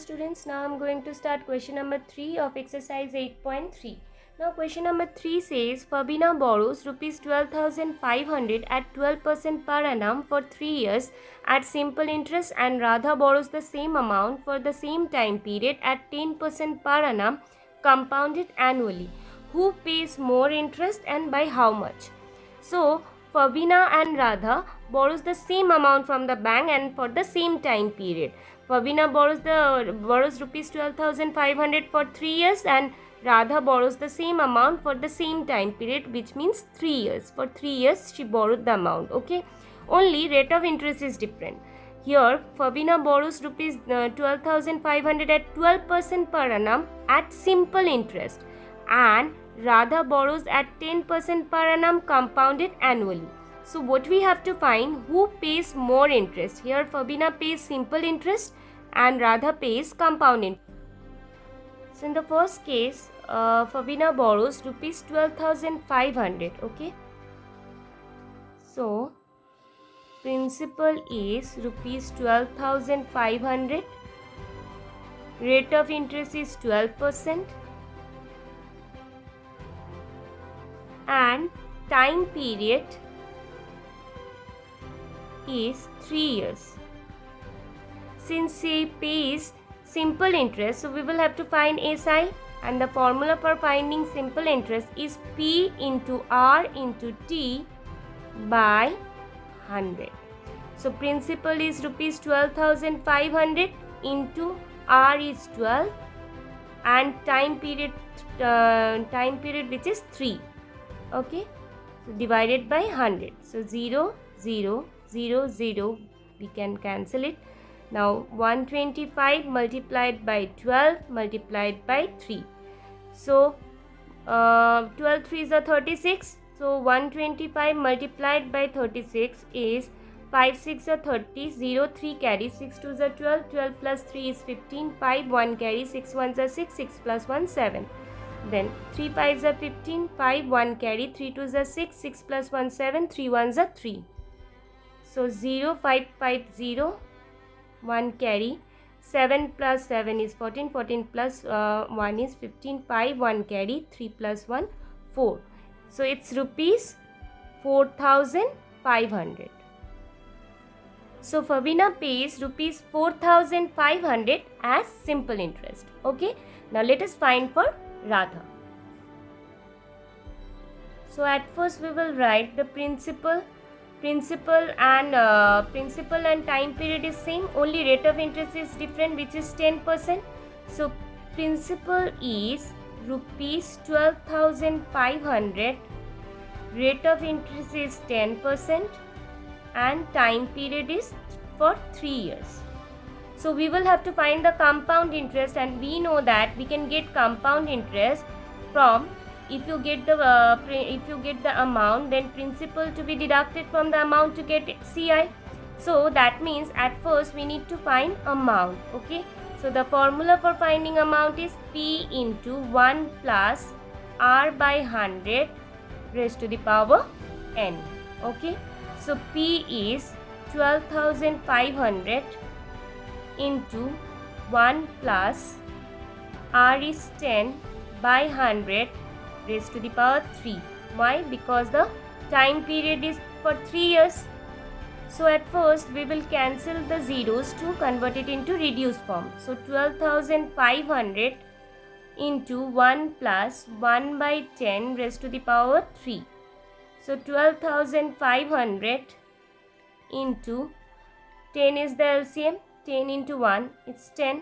students, now I'm going to start question number 3 of exercise 8.3. Now question number 3 says Fabina borrows rupees 12,500 at 12% per annum for 3 years at simple interest, and Radha borrows the same amount for the same time period at 10% per annum compounded annually. Who pays more interest and by how much? So Fabina and Radha borrows the same amount from the bank and for the same time period. Fabina borrows rupees 12,500 for 3 years, and Radha borrows the same amount for the same time period, which means 3 years. For 3 years she borrowed the amount. Okay, only rate of interest is different. Here Fabina borrows rupees 12,500 at 12% per annum at simple interest, and Radha borrows at 10% per annum compounded annually. So what we have to find, who pays more interest? Here Fabina pays simple interest and Radha pays compound interest. So in the first case, Fabina borrows rupees 12,500. Okay. So principal is rupees 12,500. Rate of interest is 12%. And time period is 3 years. Since she pays simple interest, so we will have to find SI, and the formula for finding simple interest is P into R into T by 100. So principal is rupees 12,500 into R is 12 and time period which is 3. Okay, so divided by 100. So 0, 0, 0, 0, we can cancel it. Now 125 multiplied by 12 multiplied by 3. So 12 3s are 36. So 125 multiplied by 36 is 5 6 are 30, 0 3 carry, 6 2s are 12, 12 plus 3 is 15, 5 1 carry, 6 1s are 6, 6 plus 1 7. Then 3 5s are 15, 5 1 carry, 3 2s are 6, 6 plus 1 7, 3 1s are 3. So 0 5 5 0, 1 carry, 7 plus 7 is 14, 14 plus 1 is 15, 5 1 carry, 3 plus 1 4. So it's rupees 4,500. So Fabina pays rupees 4,500 as simple interest. Okay, now let us find for Radha. So at first we will write the principal and time period is same, only rate of interest is different, which is 10%. So principal is rupees 12,500, rate of interest is 10%, and time period is for 3 years. So we will have to find the compound interest, and we know that we can get compound interest from, if you get the amount, then principal to be deducted from the amount to get CI. So that means at first we need to find amount. Okay, so the formula for finding amount is P into 1 plus R by 100 raised to the power n. Okay, so P is 12,500 into 1 plus R is 10 by 100 raised to the power 3. Why? Because the time period is for 3 years. So at first we will cancel the zeros to convert it into reduced form. So 12,500 into 1 plus 1 by 10 raised to the power 3. So 12,500 into 10 is the LCM. 10 into 1, it's 10.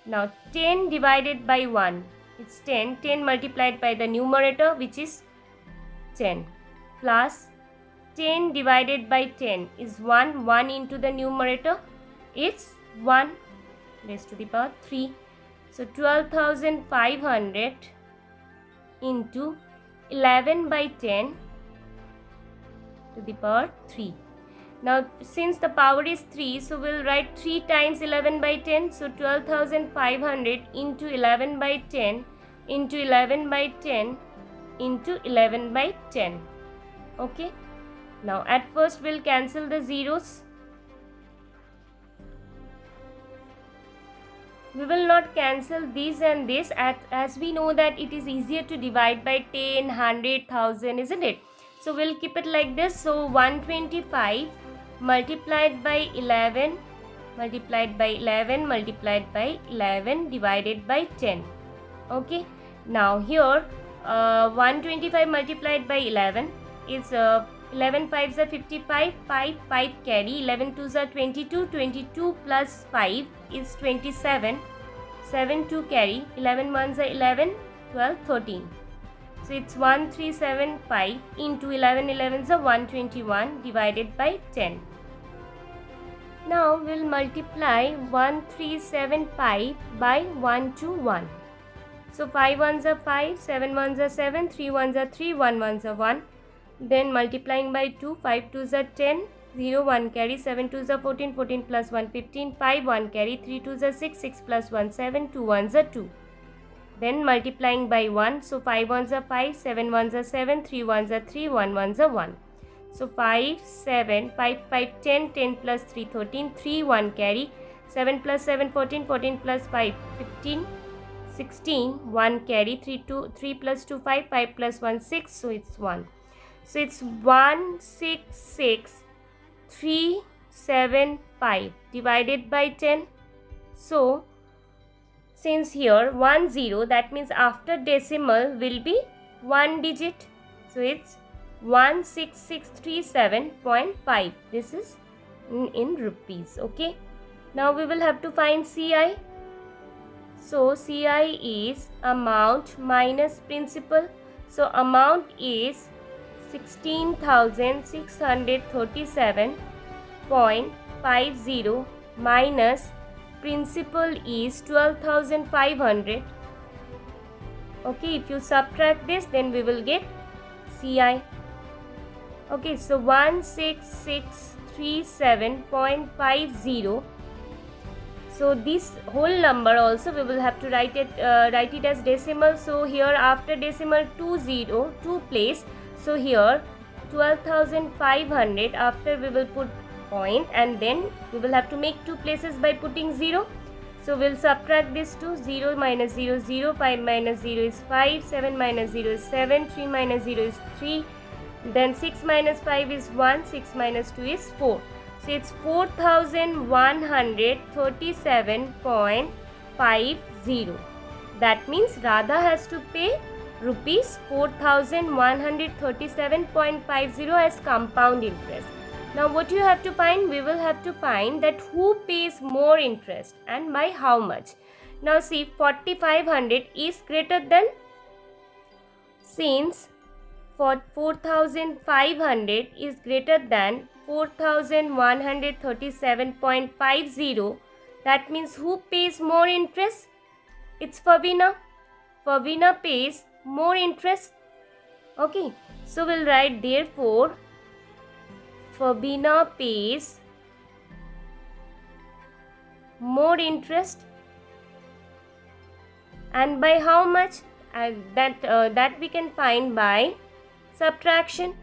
Now 10 divided by 1, it's 10. 10 multiplied by the numerator, which is 10, plus 10 divided by 10 is 1. 1 into the numerator, it's 1 raised to the power 3. So 12,500 into 11 by 10 to the power 3. Now since the power is 3, so we'll write 3 times 11 by 10. So 12,500 into 11 by 10 into 11 by 10 into 11 by 10. Okay, now at first we'll cancel the zeros. we will not cancel this and this, as we know that it is easier to divide by 10, 100, 1000, isn't it? So we'll keep it like this. So 125 multiplied by 11 multiplied by 11 multiplied by 11 divided by 10. Okay, now here 125 multiplied by 11 is 11 5s are 55, 5 carry, 11 2s are 22, 22 plus 5 is 27, 7 2 carry, 11 1s are 11, 12, 13. So it's 1375 into 11 11s are 121 divided by 10. Now we'll multiply 1375 by 121. So 5 1s are 5, 7 1s are 7, 3 1s are 3, 1 1s are 1. Then multiplying by 2, 5 2s are 10, 0 1 carry, 7 2s are 14, 14 plus 1 15, 5 1 carry, 3 2s are 6, 6 plus 1 7, 2 1s are 2. Then multiplying by 1, so 5 1s are 5, 7 1s are 7, 3 1s are 3, 1 1s are 1. So 5, 7, 5, 5, 10, 10 plus 3, 13, 3, 1 carry, 7 plus 7, 14, 14 plus 5, 15, 16, 1 carry, 3 plus 2, 5, 5 plus 1, 6, so it's 1. So it's 166,375 divided by 10. So since here 1 0, that means after decimal will be 1 digit. So it's 16637.5. This is in rupees. Okay. Now we will have to find CI. So CI is amount minus principal. So amount is 16,637.50 minus principal is 12,500. Okay, if you subtract this, then we will get CI. Okay, so 16637.50. So this whole number also we will have to write it as decimal. So here after decimal 2 place. So here 12,500, after we will put point and then we will have to make 2 places by putting 0. So we'll subtract this to 0 minus 0 0, 5 minus 0 is 5, 7 minus 0 is 7, 3 minus 0 is 3, then 6 minus 5 is 1, 6 minus 2 is 4. So it's 4,137.50. That means Radha has to pay rupees 4,137.50 as compound interest. Now what you have to find? We will have to find that who pays more interest and by how much. Now see, 4,500 is greater than, since 4,500 is greater than 4,137.50, that means who pays more interest? It's Favina. Favina pays more interest. Okay, so we'll write therefore Favina pays more interest, and by how much? That we can find by subtraction.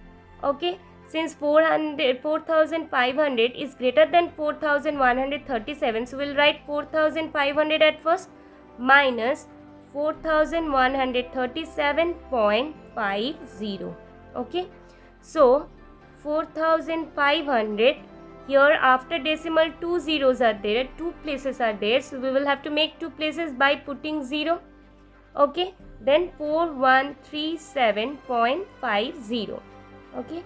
Okay, since 4,500 is greater than 4,137, so we'll write 4,500 at first minus 4,137.50. Okay, so 4,500, here after decimal 2 zeros are there, 2 places are there, so we will have to make 2 places by putting 0. Okay, then 4137.50. Okay,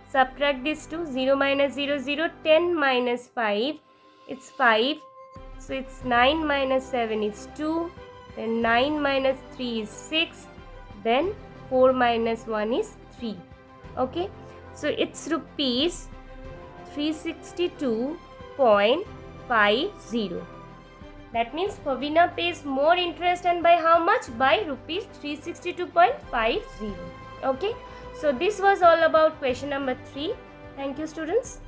subtract this to 0 minus 0 0, 10 minus 5, it's 5, so it's 9 minus 7 is 2, then 9 minus 3 is 6, then 4 minus 1 is 3. Okay, so it's rupees 362.50. That means Favina pays more interest, and by how much? By rupees 362.50. Okay, so this was all about question number 3. Thank you, students.